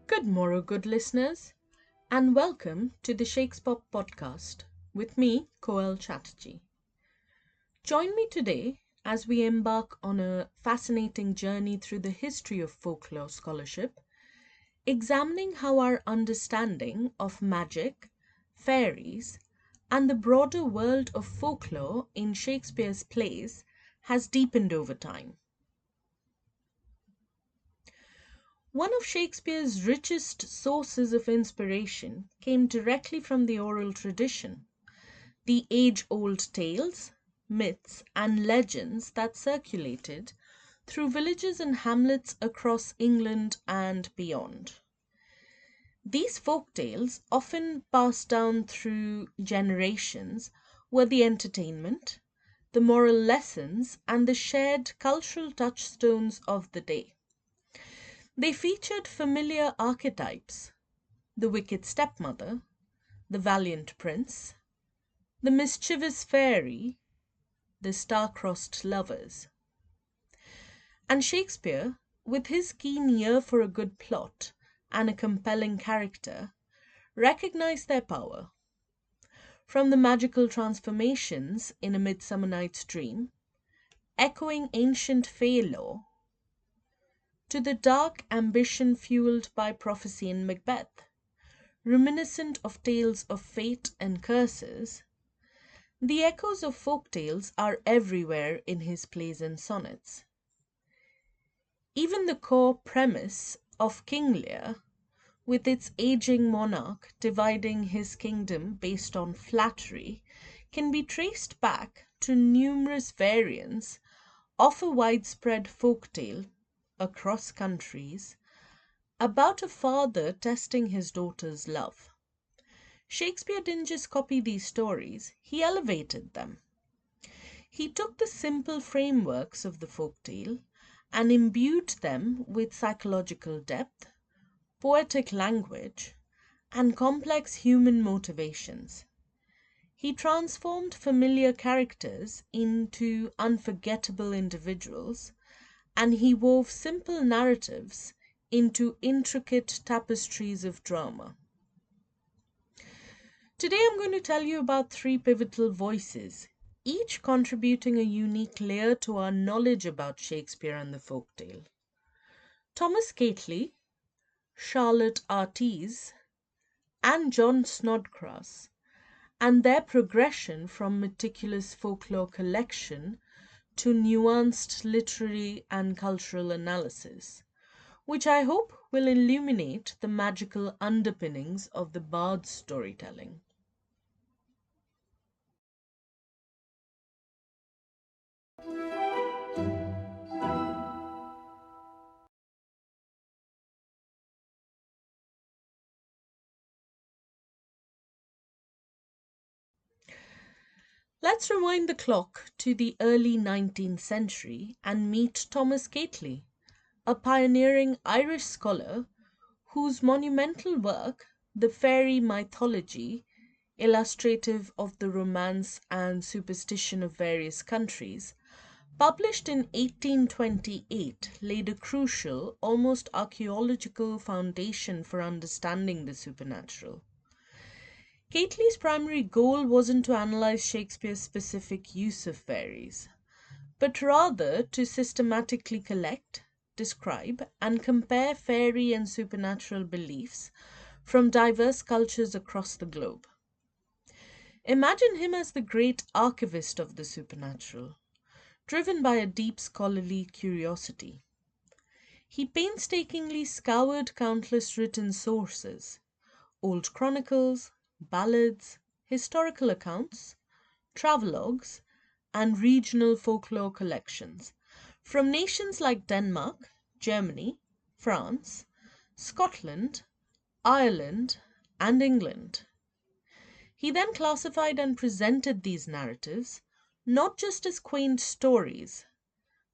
Good morrow, good listeners, and welcome to the Shakespeare podcast with me, Koel Chatterjee. Join me today as we embark on a fascinating journey through the history of folklore scholarship, examining how our understanding of magic, fairies, and the broader world of folklore in Shakespeare's plays has deepened over time. One of Shakespeare's richest sources of inspiration came directly from the oral tradition, the age-old tales, myths, and legends that circulated through villages and hamlets across England and beyond. These folk tales, often passed down through generations, were the entertainment, the moral lessons, and the shared cultural touchstones of the day. They featured familiar archetypes: the wicked stepmother, the valiant prince, the mischievous fairy, the star-crossed lovers. And Shakespeare, with his keen ear for a good plot and a compelling character, recognized their power. From the magical transformations in A Midsummer Night's Dream, echoing ancient fey lore, to the dark ambition fueled by prophecy in Macbeth, reminiscent of tales of fate and curses, the echoes of folk tales are everywhere in his plays and sonnets. Even the core premise of King Lear, with its aging monarch dividing his kingdom based on flattery, can be traced back to numerous variants of a widespread folk tale across countries about a father testing his daughter's love. Shakespeare didn't just copy these stories, he elevated them. He took the simple frameworks of the folktale and imbued them with psychological depth, poetic language, and complex human motivations. He transformed familiar characters into unforgettable individuals, and he wove simple narratives into intricate tapestries of drama. Today I'm going to tell you about three pivotal voices, each contributing a unique layer to our knowledge about Shakespeare and the folktale. Thomas Keightley, Charlotte Artese, and John Snodgrass, and their progression from meticulous folklore collection to nuanced literary and cultural analysis, which I hope will illuminate the magical underpinnings of the bard's storytelling. Let's rewind the clock to the early 19th century and meet Thomas Keightley, a pioneering Irish scholar whose monumental work, The Fairy Mythology, illustrative of the romance and superstition of various countries, published in 1828, laid a crucial, almost archaeological foundation for understanding the supernatural. Keightley's primary goal wasn't to analyze Shakespeare's specific use of fairies, but rather to systematically collect, describe, and compare fairy and supernatural beliefs from diverse cultures across the globe. Imagine him as the great archivist of the supernatural, driven by a deep scholarly curiosity. He painstakingly scoured countless written sources, old chronicles, ballads, historical accounts, travelogues, and regional folklore collections from nations like Denmark, Germany, France, Scotland, Ireland, and England. He then classified and presented these narratives not just as quaint stories,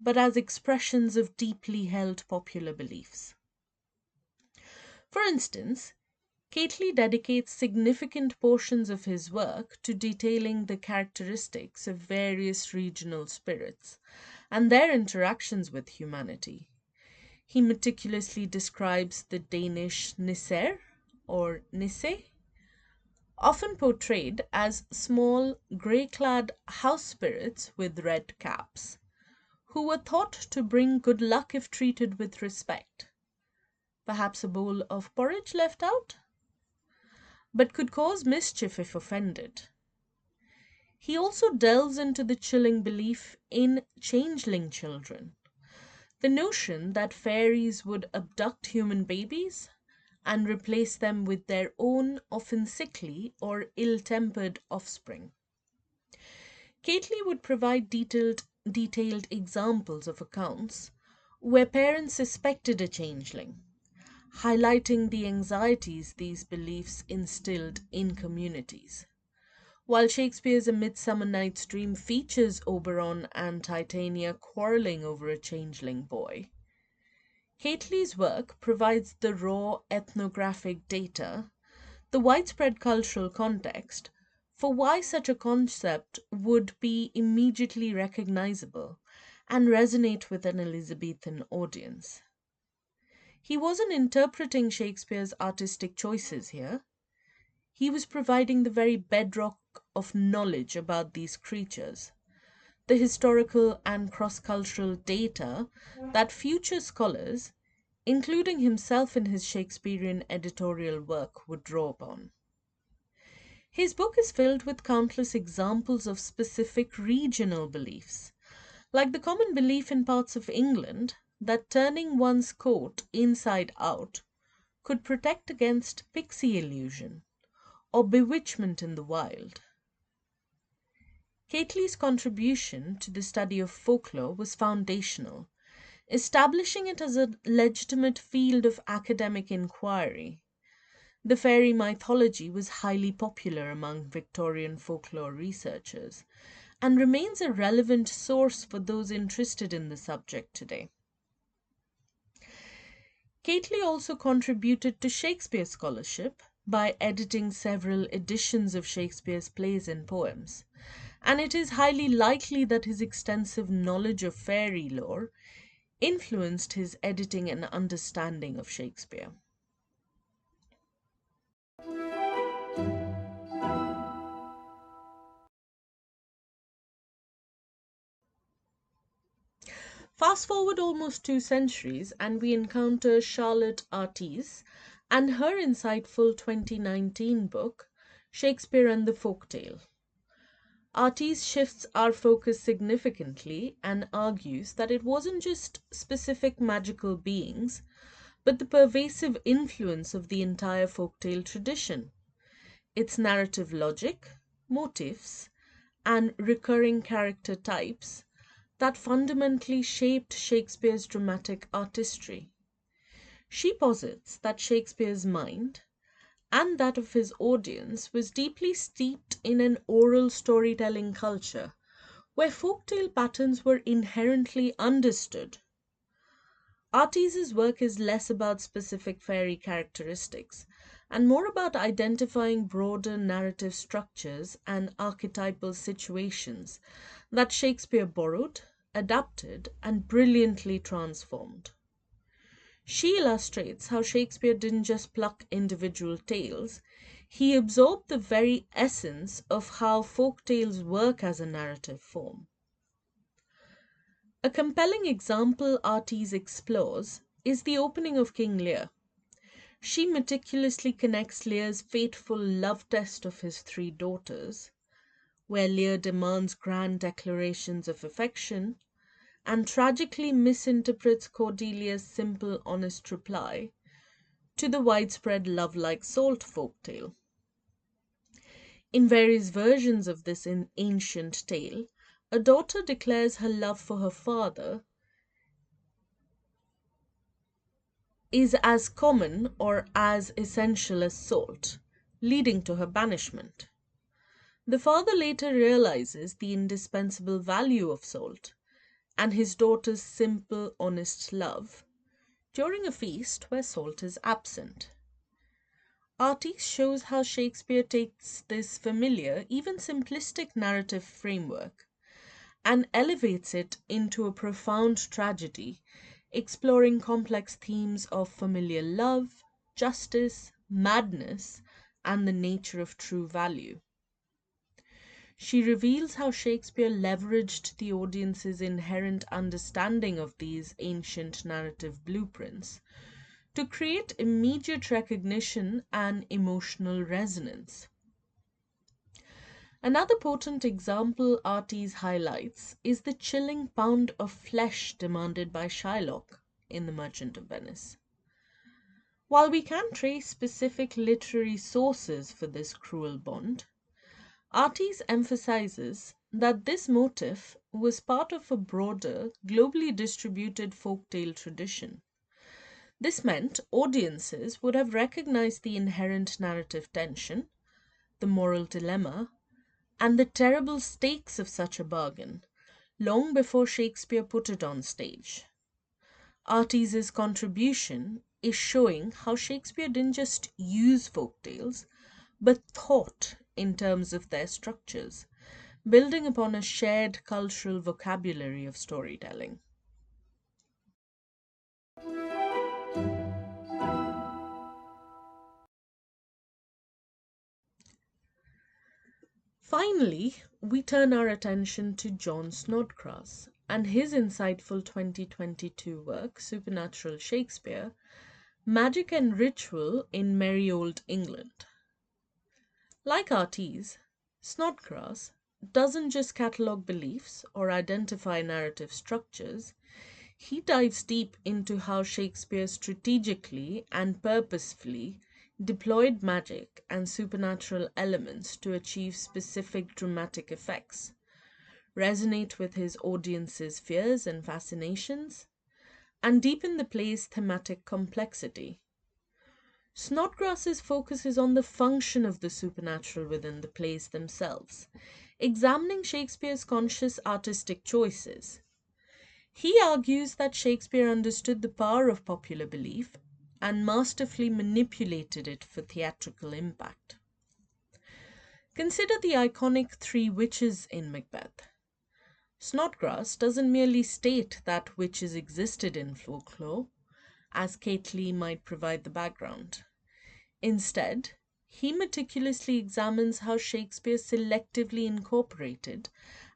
but as expressions of deeply held popular beliefs. For instance, Keightley dedicates significant portions of his work to detailing the characteristics of various regional spirits and their interactions with humanity. He meticulously describes the Danish nisser, or nisse, often portrayed as small, grey-clad house spirits with red caps, who were thought to bring good luck if treated with respect. Perhaps a bowl of porridge left out? But could cause mischief if offended. He also delves into the chilling belief in changeling children, the notion that fairies would abduct human babies and replace them with their own, often sickly or ill-tempered offspring. Keightley would provide detailed examples of accounts where parents suspected a changeling, highlighting the anxieties these beliefs instilled in communities. While Shakespeare's A Midsummer Night's Dream features Oberon and Titania quarreling over a changeling boy, Keightley's work provides the raw ethnographic data, the widespread cultural context, for why such a concept would be immediately recognizable and resonate with an Elizabethan audience. He wasn't interpreting Shakespeare's artistic choices here. He was providing the very bedrock of knowledge about these creatures, the historical and cross-cultural data that future scholars, including himself in his Shakespearean editorial work, would draw upon. His book is filled with countless examples of specific regional beliefs, like the common belief in parts of England that turning one's coat inside out could protect against pixie illusion or bewitchment in the wild. Keightley's contribution to the study of folklore was foundational, establishing it as a legitimate field of academic inquiry. The fairy mythology was highly popular among Victorian folklore researchers and remains a relevant source for those interested in the subject today. Keightley also contributed to Shakespeare scholarship by editing several editions of Shakespeare's plays and poems, and it is highly likely that his extensive knowledge of fairy lore influenced his editing and understanding of Shakespeare. Fast forward almost 2 centuries, and we encounter Charlotte Artese and her insightful 2019 book, Shakespeare and the Folktale. Artese shifts our focus significantly and argues that it wasn't just specific magical beings, but the pervasive influence of the entire folktale tradition. Its narrative logic, motifs, and recurring character types that fundamentally shaped Shakespeare's dramatic artistry. She posits that Shakespeare's mind, and that of his audience, was deeply steeped in an oral storytelling culture where folktale patterns were inherently understood. Artese's work is less about specific fairy characteristics and more about identifying broader narrative structures and archetypal situations that Shakespeare borrowed, adapted, and brilliantly transformed. She illustrates how Shakespeare didn't just pluck individual tales, he absorbed the very essence of how folk tales work as a narrative form. A compelling example Artese explores is the opening of King Lear. She meticulously connects Lear's fateful love test of his 3 daughters, where Lear demands grand declarations of affection and tragically misinterprets Cordelia's simple, honest reply, to the widespread love like salt folktale. In various versions of this ancient tale, a daughter declares her love for her father is as common or as essential as salt, leading to her banishment. The father later realizes the indispensable value of salt and his daughter's simple, honest love during a feast where salt is absent. Artese shows how Shakespeare takes this familiar, even simplistic narrative framework and elevates it into a profound tragedy, exploring complex themes of familial love, justice, madness, and the nature of true value. She reveals how Shakespeare leveraged the audience's inherent understanding of these ancient narrative blueprints to create immediate recognition and emotional resonance. Another potent example Artese highlights is the chilling pound of flesh demanded by Shylock in The Merchant of Venice. While we can trace specific literary sources for this cruel bond, Artese emphasizes that this motif was part of a broader, globally distributed folktale tradition. This meant audiences would have recognized the inherent narrative tension, the moral dilemma, and the terrible stakes of such a bargain long before Shakespeare put it on stage. Artese's contribution is showing how Shakespeare didn't just use folktales, but thought in terms of their structures, building upon a shared cultural vocabulary of storytelling. Finally, we turn our attention to John Snodgrass and his insightful 2022 work, Supernatural Shakespeare, Magic and Ritual in Merry Old England. Like Artese, Snodgrass doesn't just catalogue beliefs or identify narrative structures, he dives deep into how Shakespeare strategically and purposefully deployed magic and supernatural elements to achieve specific dramatic effects, resonate with his audience's fears and fascinations, and deepen the play's thematic complexity. Snodgrass's focus is on the function of the supernatural within the plays themselves, examining Shakespeare's conscious artistic choices. He argues that Shakespeare understood the power of popular belief and masterfully manipulated it for theatrical impact. Consider the iconic three witches in Macbeth. Snodgrass doesn't merely state that witches existed in folklore, as Keightley might provide the background. Instead, he meticulously examines how Shakespeare selectively incorporated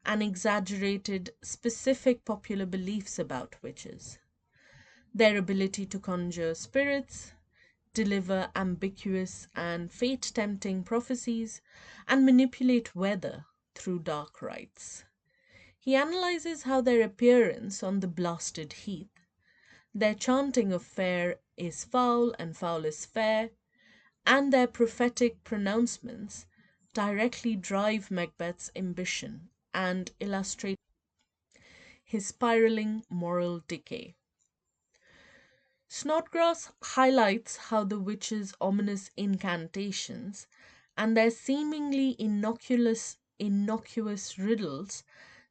and exaggerated specific popular beliefs about witches. Their ability to conjure spirits, deliver ambiguous and fate-tempting prophecies, and manipulate weather through dark rites. He analyzes how their appearance on the blasted heath, their chanting of fair is foul and foul is fair, and their prophetic pronouncements directly drive Macbeth's ambition and illustrate his spiraling moral decay. Snodgrass highlights how the witches' ominous incantations and their seemingly innocuous riddles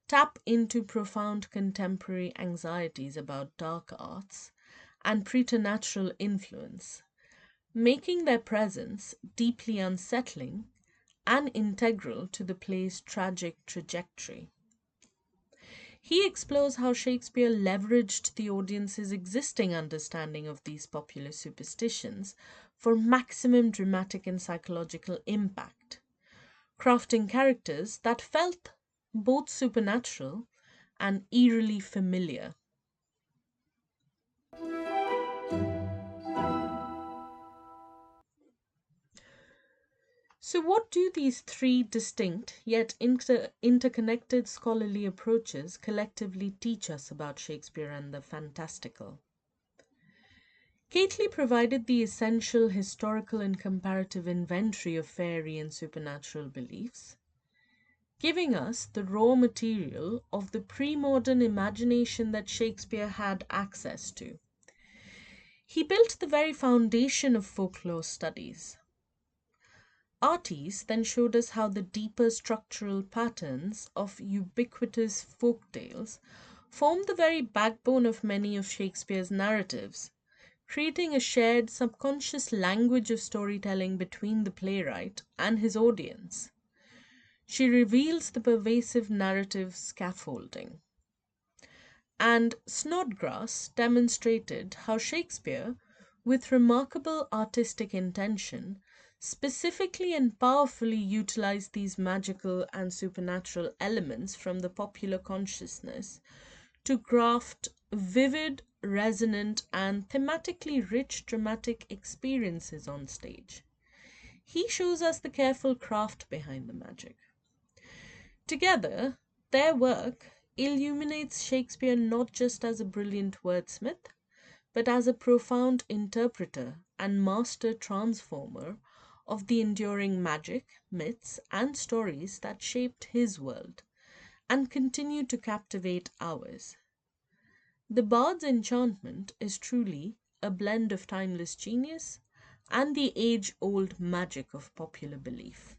tap into profound contemporary anxieties about dark arts and preternatural influence, making their presence deeply unsettling and integral to the play's tragic trajectory. He explores how Shakespeare leveraged the audience's existing understanding of these popular superstitions for maximum dramatic and psychological impact, crafting characters that felt both supernatural and eerily familiar. So, what do these three distinct yet interconnected scholarly approaches collectively teach us about Shakespeare and the fantastical? Keightley provided the essential historical and comparative inventory of fairy and supernatural beliefs, giving us the raw material of the pre-modern imagination that Shakespeare had access to. He built the very foundation of folklore studies. Artese then showed us how the deeper structural patterns of ubiquitous folk tales formed the very backbone of many of Shakespeare's narratives, creating a shared subconscious language of storytelling between the playwright and his audience. She reveals the pervasive narrative scaffolding. And Snodgrass demonstrated how Shakespeare, with remarkable artistic intention, specifically and powerfully utilized these magical and supernatural elements from the popular consciousness to craft vivid, resonant, and thematically rich dramatic experiences on stage. He shows us the careful craft behind the magic. Together, their work illuminates Shakespeare not just as a brilliant wordsmith, but as a profound interpreter and master transformer of the enduring magic, myths, and stories that shaped his world and continue to captivate ours. The Bard's enchantment is truly a blend of timeless genius and the age old magic of popular belief.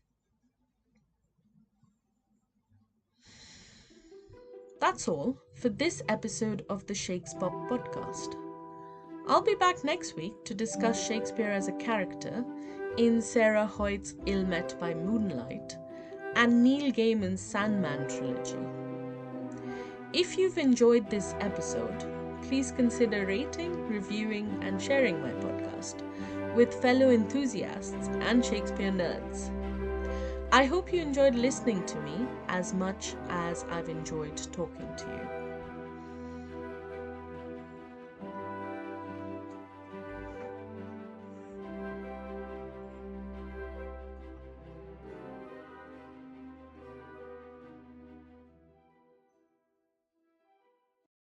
That's all for this episode of the Shakespeare podcast. I'll be back next week to discuss Shakespeare as a character in Sarah Hoyt's Ill Met by Moonlight and Neil Gaiman's Sandman trilogy. If you've enjoyed this episode, please consider rating, reviewing, and sharing my podcast with fellow enthusiasts and Shakespeare nerds. I hope you enjoyed listening to me as much as I've enjoyed talking to you.